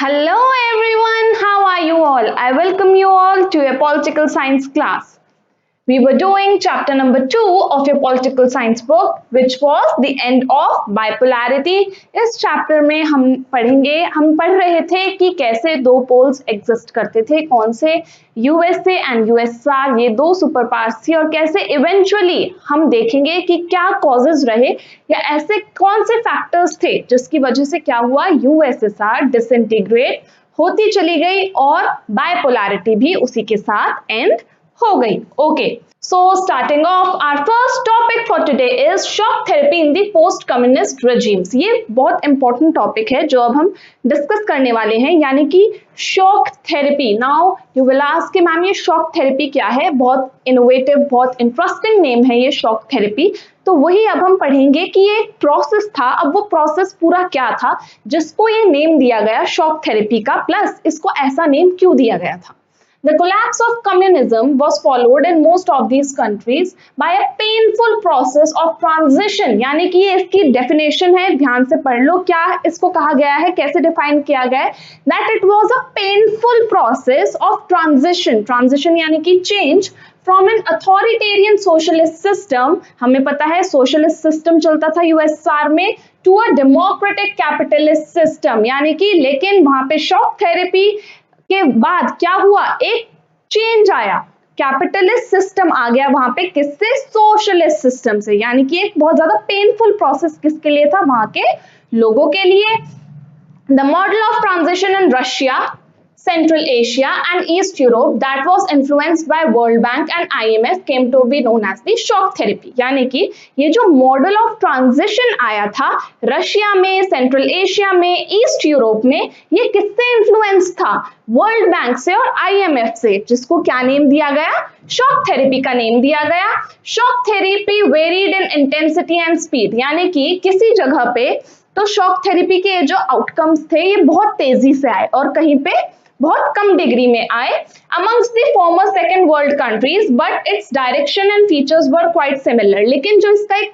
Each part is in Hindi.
Hello everyone, how are you all? I welcome you all to a political science class. We were doing chapter number 2 of your political science book, which was the end of bipolarity. इस चैप्टर में हम पढ़ रहे थे कि कैसे दो पोल्स एग्जिस्ट करते थे, कौन से यूएसए एंड यूएसआर ये दो सुपर पावर्स थी और कैसे इवेंचुअली हम देखेंगे कि क्या कॉजेज रहे या ऐसे कौन से फैक्टर्स थे जिसकी वजह से क्या हुआ, यूएसएसआर डिसइंटीग्रेट होती चली गई और बाइपोलैरिटी भी उसी के साथ एंड हो गई. Okay, so starting of our first topic for today is shock therapy in the post communist regimes. ये बहुत इंपॉर्टेंट टॉपिक है जो अब हम डिस्कस करने वाले हैं, यानी कि shock therapy. Now you will ask कि मैम ये शॉक थेरेपी क्या है. बहुत इनोवेटिव, बहुत इंटरेस्टिंग नेम है ये शॉक थेरेपी. तो वही अब हम पढ़ेंगे कि ये प्रोसेस था. अब वो प्रोसेस पूरा क्या था जिसको ये नेम दिया गया शॉक थेरेपी का, प्लस इसको ऐसा नेम क्यों दिया गया था. The collapse of communism was followed in most of these countries by a painful process of transition. यानी कि ये इसकी डेफिनेशन है, ध्यान से पढ़ लो क्या इसको कहा गया है, कैसे डिफाइन किया गया है. That it was a painful process of transition. Transition यानी कि change from an authoritarian socialist system. हमें पता है सोशलिस्ट सिस्टम चलता था यूएसआर में, to a democratic capitalist system. यानी कि लेकिन वहां पे शॉक थेरेपी के बाद क्या हुआ, एक चेंज आया, कैपिटलिस्ट सिस्टम आ गया वहां पे. किससे? सोशलिस्ट सिस्टम से. यानी कि एक बहुत ज्यादा पेनफुल प्रोसेस किसके लिए था? वहां के लोगों के लिए. The model of transition in Russia, Central Asia and East Europe that was influenced by World Bank and IMF came to be known as the shock therapy. यानी कि ये जो मॉडल ऑफ ट्रांजिशन आया था रशिया में, सेंट्रल एशिया में, ईस्ट यूरोप में, ये किससे इन्फ्लुएंस था? वर्ल्ड बैंक से और IMF से, जिसको क्या नेम दिया गया? शॉक थेरेपी का नेम दिया गया. Shock therapy varied in intensity and speed. यानी कि किसी जगह पे तो शॉक थेरेपी के जो आउटकम्स थे ये बहुत तेजी से आए और कहीं पे बहुत कम डिग्री में आए amongst the former second world countries, but its direction and features were quite similar. लेकिन जो इसका एक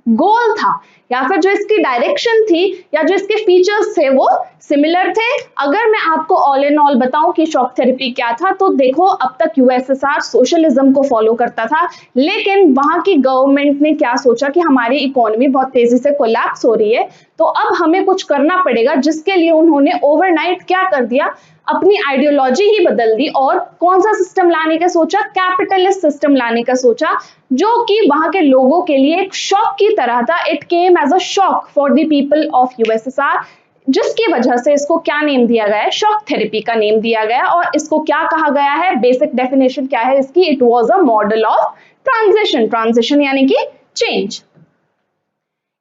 गोल था या फिर जो इसकी डायरेक्शन थी या जो इसके फीचर्स थे वो सिमिलर थे. अगर मैं आपको ऑल इन ऑल बताऊं कि शॉक थेरेपी क्या था, तो देखो अब तक यूएसएसआर सोशलिज्म को फॉलो करता था, लेकिन वहां की गवर्नमेंट ने क्या सोचा कि हमारी इकोनॉमी बहुत तेजी से कोलैप्स हो रही है, तो अब हमें कुछ करना पड़ेगा, जिसके लिए उन्होंने ओवरनाइट क्या कर दिया, अपनी आइडियोलॉजी ही बदल दी और कौन सा सिस्टम लाने का सोचा? कैपिटलिस्ट सिस्टम लाने का सोचा, जो कि वहां के लोगों के लिए एक शॉक की तरह था. It came as a shock for the people of USSR, जिसकी वजह से इसको क्या नेम दिया गया है? शॉक थेरेपी का नेम दिया गया. और इसको क्या कहा गया है? बेसिक डेफिनेशन क्या है इसकी? It was a model of transition. Transition यानी कि change.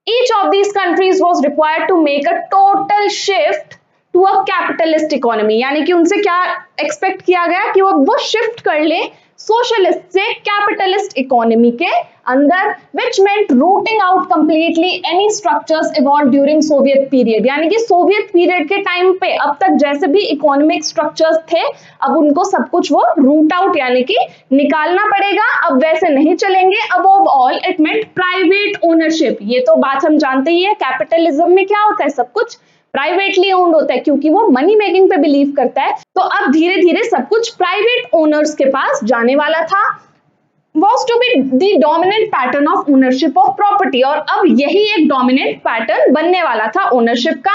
Each of these countries was required to make a total shift to a capitalist economy. यानी कि उनसे क्या एक्सपेक्ट किया गया कि वो शिफ्ट कर ले सोशलिस्ट से कैपिटलिस्ट इकोनॉमी के अंदर, which meant rooting out completely any structures evolved during Soviet period. यानी कि सोवियत पीरियड के टाइम पे अब तक जैसे भी इकोनॉमिक स्ट्रक्चर्स थे, अब उनको सब कुछ वो रूट आउट यानी कि निकालना पड़ेगा. अब वैसे नहीं चलेंगे. Above all it meant private ownership. ये तो बात हम जानते ही है, कैपिटलिज्म में क्या होता है, सब कुछ प्राइवेटली ओन्ड होता है क्योंकि वो मनी मेकिंग पे बिलीव करता है. तो अब धीरे धीरे सब कुछ प्राइवेट ओनर्स के पास जाने वाला था. was to be the dominant pattern of ownership of property. और अब यही एक डोमिनेंट पैटर्न बनने वाला था ओनरशिप का.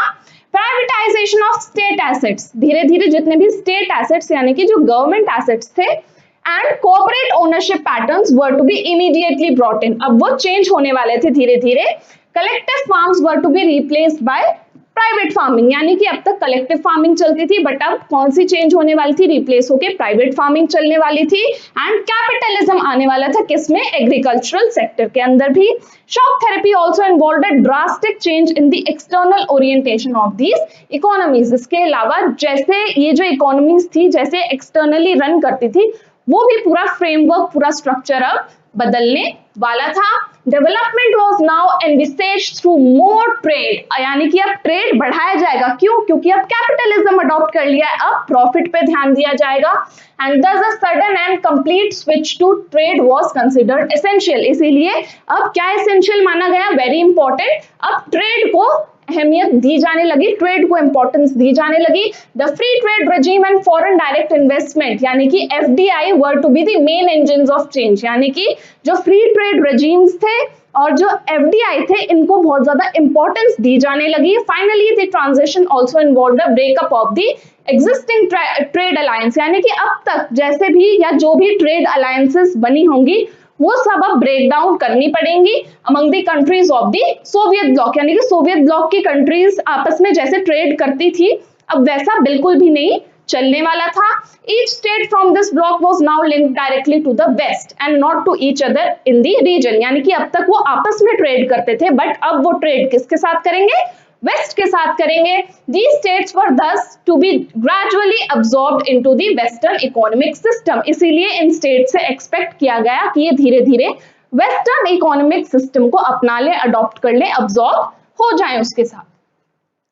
Privatisation of state assets. धीरे धीरे जितने भी स्टेट एसेट्स यानी कि जो गवर्नमेंट एसेट्स थे and corporate ownership patterns were to be immediately brought in. अब वो चेंज होने वाले थे धीरे धीरे. Collective farms were to be replaced by private farming. यानी कि अब तक कलेक्टिव फार्मिंग चलती थी, बट अब कौन सी चेंज होने वाली थी? रिप्लेस होके प्राइवेट फार्मिंग चलने वाली थी. एंड कैपिटलिज्म आने वाला था किसमें? एग्रीकल्चरल सेक्टर के अंदर भी. Shock therapy also involved a drastic change in the external orientation of these economies. इसके अलावा जैसे ये जो इकोनॉमीज थी जैसे एक्सटर्नली रन करती थी, वो भी पूरा फ्रेमवर्क, पूरा स्ट्रक्चर अब बदलने वाला था. Development was now envisaged through more trade. यानी कि अब ट्रेड बढ़ाया जाएगा. क्यों? क्योंकि अब कैपिटलिज्म अडॉप्ट कर लिया है, अब प्रॉफिट पे ध्यान दिया जाएगा. And thus a sudden and complete switch to trade was considered essential. इसीलिए अब क्या essential माना गया? Very important. अब ट्रेड को अहमियत दी जाने लगी, ट्रेड को इंपॉर्टेंस दी जाने लगी। The free trade regime and foreign direct investment यानी कि FDI were to be the main engines of change, यानी कि जो फ्री ट्रेड रेजिम्स थे और जो एफडीआई थे इनको बहुत ज्यादा इंपॉर्टेंस दी जाने लगी। Finally the transition also involved the breakup of the existing trade alliance, यानी कि अब तक जैसे भी या जो भी ट्रेड अलायंसेस बनी होंगी वो सब अब ब्रेक डाउन करनी पड़ेंगी among the countries of the Soviet block, यानी कि सोवियत ब्लॉक की कंट्रीज आपस में जैसे ट्रेड करती थी अब वैसा बिल्कुल भी नहीं चलने वाला था। Each state from this block was now linked directly to the west and not to each other in the region, यानी कि अब तक वो आपस में ट्रेड करते थे बट अब वो ट्रेड किसके साथ करेंगे, वेस्ट के साथ करेंगे। These states were thus to be gradually absorbed into the western economic system, इसीलिए इन स्टेट से एक्सपेक्ट किया गया कि ये धीरे धीरे वेस्टर्न इकोनॉमिक सिस्टम को अपना ले, अडॉप्ट कर ले, अब्सॉर्ब हो जाए उसके साथ।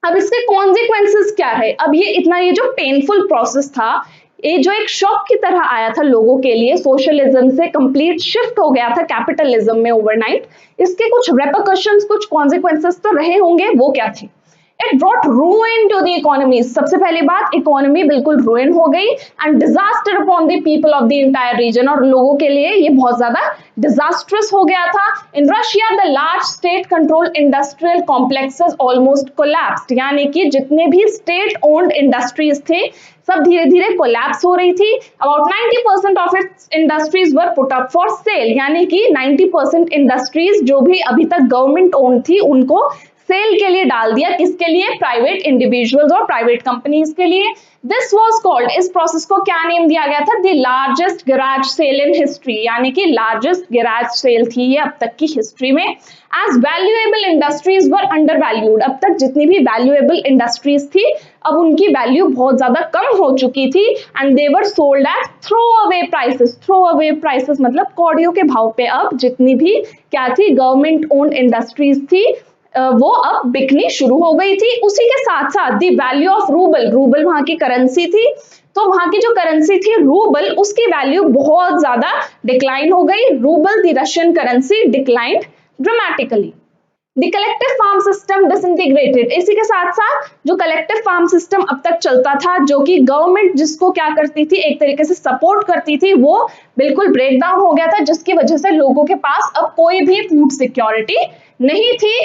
अब इसके कॉन्सिक्वेंसेस क्या है, अब ये जो पेनफुल प्रोसेस था ये जो एक शॉक की तरह आया था लोगों के लिए, सोशलिज्म से कंप्लीट शिफ्ट हो गया था कैपिटलिज्म में ओवरनाइट, इसके कुछ रेपरकशंस, कुछ कॉन्सिक्वेंसेस तो रहे होंगे। वो क्या थे, it brought ruin to the economy, सबसे पहली बात इकोनॉमी बिल्कुल रूइन हो गई and disaster upon the people of the entire region, और लोगों के लिए ये बहुत ज्यादा डिजास्ट्रस हो गया था। In Russia the large state control industrial complexes almost collapsed, यानी कि जितने भी स्टेट ओन्ड इंडस्ट्रीज थे सब धीरे धीरे कोलैप्स हो रही थी। About 90% of its industries were put up for sale, यानी कि 90% इंडस्ट्रीज जो भी अभी तक गवर्नमेंट ओन्ड थी उनको सेल के लिए डाल दिया, किसके लिए, प्राइवेट इंडिविजुअल्स और प्राइवेट कंपनीज के लिए। दिस वाज कॉल्ड, इस प्रोसेस को क्या नेम दिया गया था, the largest garage sale in history, यानी कि लार्जेस्ट गैराज सेल थी ये अब तक की हिस्ट्री में। As valuable industries were undervalued, अब तक जितनी भी वैल्यूएबल इंडस्ट्रीज थी अब उनकी वैल्यू बहुत ज्यादा कम हो चुकी थी and they were sold at throw away prices, throw away prices मतलब कौड़ियों के भाव पे अब जितनी भी क्या थी गवर्नमेंट ओन्ड इंडस्ट्रीज थी वो अब बिकनी शुरू हो गई थी। उसी के साथ साथ the value of rouble, rouble वहां की करेंसी थी, तो वहां की जो करेंसी थी रूबल उसकी वैल्यू बहुत ज्यादा डिक्लाइन हो गई। Rouble the Russian currency declined dramatically. The collective farm system disintegrated, इसी के साथ साथ जो कलेक्टिव फार्म सिस्टम अब तक चलता था जो कि गवर्नमेंट जिसको क्या करती थी एक तरीके से सपोर्ट करती थी वो बिल्कुल ब्रेक डाउन हो गया था, जिसकी वजह से लोगों के पास अब कोई भी फूड सिक्योरिटी नहीं थी।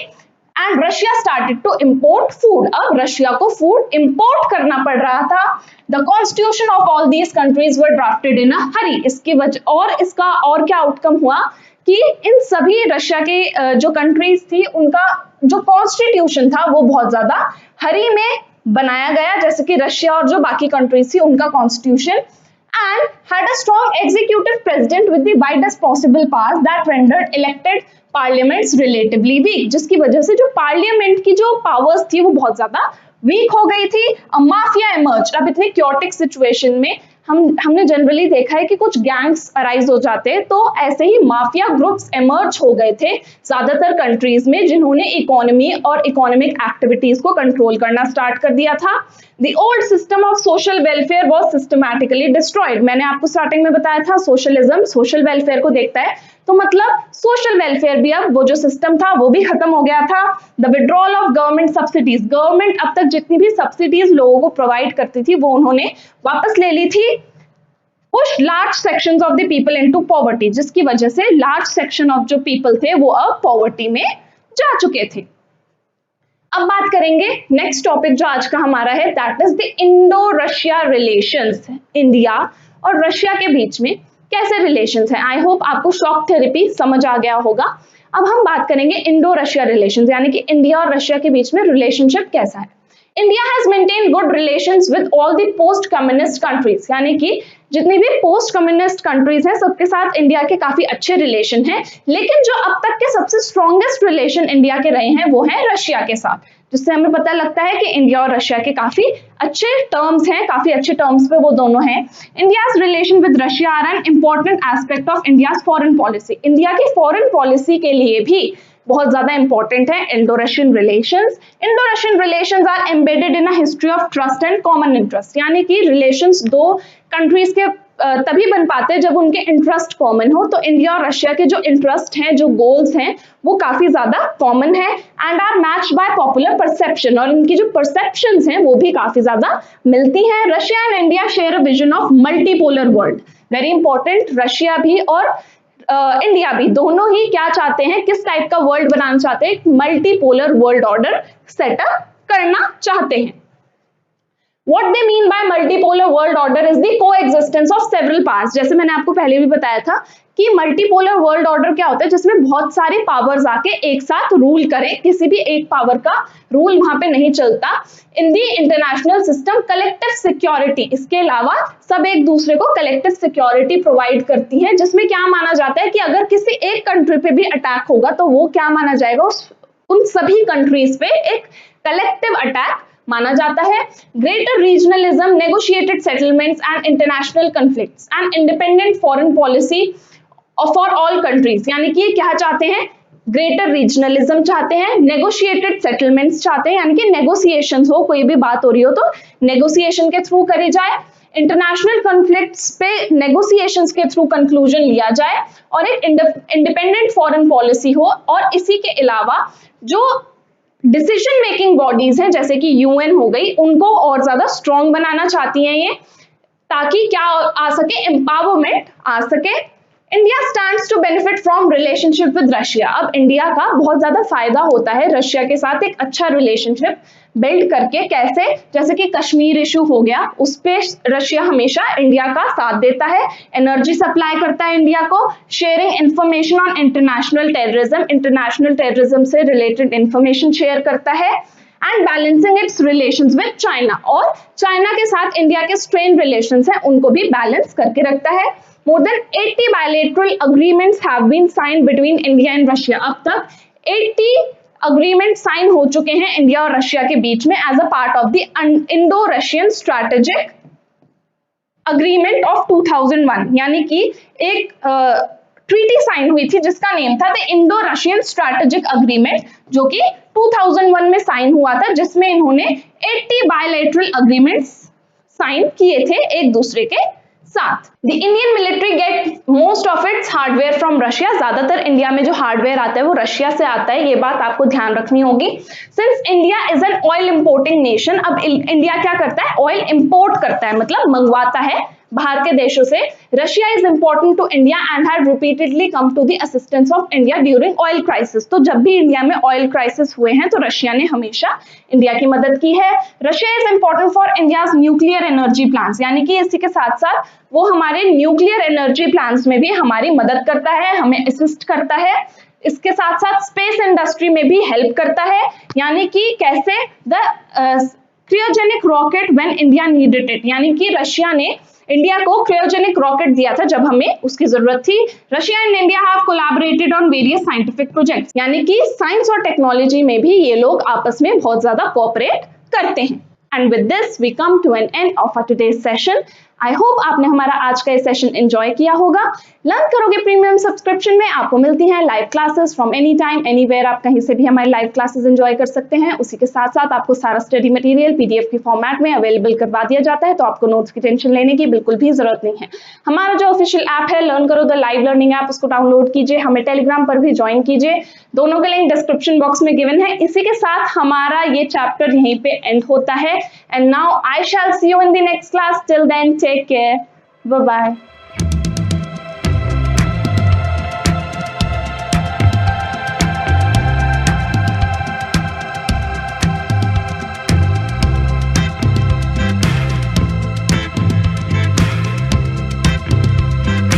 And Russia started to import food, अब रशिया को फूड इंपोर्ट करना पड़ रहा था। The constitution of all these countries were drafted in a hurry, इसकी वजह और इसका और क्या आउटकम हुआ कि इन सभी रशिया के जो कंट्रीज थी उनका जो कॉन्स्टिट्यूशन था वो बहुत ज्यादा हरी में बनाया गया, जैसे कि रशिया और जो बाकी कंट्रीज थी उनका constitution, and had a strong executive president with the widest possible powers that rendered elected parliaments relatively weak, जिसकी वजह से जो पार्लियामेंट की जो पावर्स थी वो बहुत ज्यादा वीक हो गई थी। माफिया इमर्ज, अब इतनी क्योटिक सिचुएशन में हमने जनरली देखा है कि कुछ गैंग्स अराइज हो जाते हैं, तो ऐसे ही माफिया ग्रुप्स इमर्ज हो गए थे ज्यादातर कंट्रीज में जिन्होंने इकोनॉमी और इकोनॉमिक एक्टिविटीज को कंट्रोल करना स्टार्ट कर दिया था। The old system of social welfare was systematically destroyed, मैंने आपको स्टार्टिंग में बताया था सोशलिज्म सोशल वेलफेयर को देखता है, तो मतलब सोशल वेलफेयर भी अब वो जो सिस्टम था वो भी खत्म हो गया था। The withdrawal of government subsidies, government अब तक जितनी भी सब्सिडीज लोगों को प्रोवाइड करती थी वो उन्होंने वापस ले ली थी। Push large sections of the people into poverty, जिसकी वजह से लार्ज सेक्शन ऑफ जो पीपल थे वो अब पॉवर्टी में जा चुके थे। अब बात करेंगे नेक्स्ट टॉपिक जो आज का हमारा है, that is the Indo Russia relations, India और रशिया के बीच में कैसे रिलेशंस हैं। आई होप आपको शॉक थेरेपी समझ आ गया होगा। अब हम बात करेंगे इंडो रशिया रिलेशंस, यानी कि इंडिया और रशिया के बीच में रिलेशनशिप कैसा है। India has maintain good relations with all the post communist countries, यानी कि जितनी भी पोस्ट कम्युनिस्ट कंट्रीज हैं सबके साथ इंडिया के काफी अच्छे रिलेशन हैं, लेकिन जो अब तक के सबसे स्ट्रॉन्गेस्ट रिलेशन इंडिया के रहे हैं वो है रशिया के साथ, जिससे हमें पता लगता है कि इंडिया और रशिया के काफी अच्छे टर्म्स हैं, काफी अच्छे टर्म्स पे वो दोनों हैं। India's relation with Russia are an important aspect of India's foreign policy, India की फॉरेन पॉलिसी के लिए भी बहुत ज्यादा इंपॉर्टेंट है Indo Russian relations. Indo Russian relations are embedded in a history of trust and common interest, यानी कि रिलेशंस दो कंट्रीज के तभी बन पाते हैं जब उनके इंटरेस्ट कॉमन हो। तो इंडिया और रशिया के जो इंटरेस्ट हैं, जो गोल्स हैं, वो काफी ज्यादा कॉमन है and are matched by popular perception, और इनकी जो परसेप्शंस हैं वो भी काफी ज्यादा मिलती हैं। Russia and India share a vision of multipolar world, very important. Russia भी और इंडिया भी दोनों ही क्या चाहते हैं, किस टाइप का वर्ल्ड बनाना चाहते हैं, एक मल्टीपोलर वर्ल्ड ऑर्डर सेटअप करना चाहते हैं। What they mean by multipolar world order is the coexistence of several powers। जैसे मैंने आपको पहले भी बताया था कि मल्टीपोलर वर्ल्ड ऑर्डर क्या होता है, जिसमें बहुत सारे पावर्स आके एक साथ रूल करें, किसी भी एक पावर का रूल वहां पे नहीं चलता। इन दी इंटरनेशनल सिस्टम कलेक्टिव सिक्योरिटी, इसके अलावा सब एक दूसरे को कलेक्टिव सिक्योरिटी प्रोवाइड करती है, जिसमें क्या माना जाता है कि अगर किसी एक कंट्री पे भी अटैक होगा तो वो क्या माना जाएगा, उन सभी कंट्रीज पे एक कलेक्टिव अटैक माना जाता है। Greater regionalism, negotiated settlements and international conflicts and independent foreign policy for all countries, यानी कि क्या चाहते हैं, ग्रेटर रीजनलिज्म चाहते हैं, नेगोशिएटेड सेटलमेंट्स चाहते हैं, यानी कि नेगोशिएशंस हो, कोई भी बात हो रही हो तो नेगोशिएशन के थ्रू करी जाए, इंटरनेशनल कॉन्फ्लिक्ट्स पे नेगोशिएशंस के थ्रू कंक्लूजन लिया जाए, और एक इंडिपेंडेंट फॉरेन पॉलिसी हो। और इसी के अलावा जो डिसीजन मेकिंग बॉडीज हैं जैसे कि यूएन हो गई, उनको और ज्यादा स्ट्रॉन्ग बनाना चाहती हैं ये, ताकि क्या आ सके, एम्पावरमेंट आ सके। India stands to benefit from relationship with Russia. अब इंडिया का बहुत ज्यादा फायदा होता है रशिया के साथ एक अच्छा रिलेशनशिप बिल्ड करके। कैसे, जैसे कि कश्मीर इशू हो गया, उस पे रशिया हमेशा इंडिया का साथ देता है, एनर्जी सप्लाई करता है इंडिया को, sharing information on international terrorism से रिलेटेड इंफॉर्मेशन शेयर करता है, and balancing it's relations with China, और चाइना के साथ इंडिया के स्ट्रेन रिलेशंस हैं उनको भी बैलेंस करके रखता है। More than 80 bilateral agreements have been signed between India and Russia। अब तक 80 अग्रीमेंट साइन हो चुके हैं इंडिया और रशिया के बीच में as a part of the Indo Russian strategic agreement of 2001, यानी कि एक ट्रीटी साइन हुई थी जिसका नेम था the Indo Russian strategic agreement, जो कि 2001 में साइन हुआ था, जिसमें इन्होंने 80 बायलैटरल अग्रीमेंट्स साइन किए थे एक दूसरे के साथ। The Indian military get most of its hardware from Russia. ज्यादातर इंडिया में जो हार्डवेयर आता है वो रशिया से आता है, ये बात आपको ध्यान रखनी होगी। Since India is an oil importing nation, अब इंडिया क्या करता है, ऑयल इंपोर्ट करता है, मतलब मंगवाता है बाहर के देशों से। Russia is important to India and had repeatedly come to the assistance of India during oil crisis. तो जब भी इंडिया में ऑयल क्राइसिस हुए हैं तो रशिया ने हमेशा इंडिया की मदद की है। Russia is important for India's nuclear energy plants, यानी कि इसी के साथ साथ वो हमारे न्यूक्लियर एनर्जी प्लांट्स में भी हमारी मदद करता है, हमें असिस्ट करता है। इसके साथ साथ स्पेस इंडस्ट्री में भी हेल्प करता है, यानी कि कैसे, the cryogenic rocket when India needed it, यानी कि रशिया ने इंडिया को क्रायोजेनिक रॉकेट दिया था जब हमें उसकी जरूरत थी। Russia and India have collaborated on various scientific projects, यानी कि साइंस और टेक्नोलॉजी में भी ये लोग आपस में बहुत ज्यादा कोऑपरेट करते हैं। And with this we come to an end of our today's session. I hope आपने हमारा आज का ये सेशन एंजॉय किया होगा। लर्न करोगे प्रीमियम सब्सक्रिप्शन में आपको मिलती हैं live classes from any time anywhere, आप कहीं से भी हमारी लाइव क्लासेस एंजॉय कर सकते हैं। उसी के साथ साथ आपको सारा स्टडी मटेरियल पीडीएफ के फॉर्मेट में अवेलेबल करवा दिया जाता है, तो आपको नोट्स की टेंशन लेने की बिल्कुल भी जरूरत नहीं है। हमारा जो ऑफिशियल ऐप है लर्न करो द लाइव लर्निंग ऐप, उसको डाउनलोड कीजिए, हमें टेलीग्राम पर भी ज्वाइन कीजिए, दोनों के लिंक डिस्क्रिप्शन बॉक्स में गिवन है। इसी के साथ हमारा ये चैप्टर यहीं पे एंड होता है। And now I shall see you in the next class, till then take care, bye bye.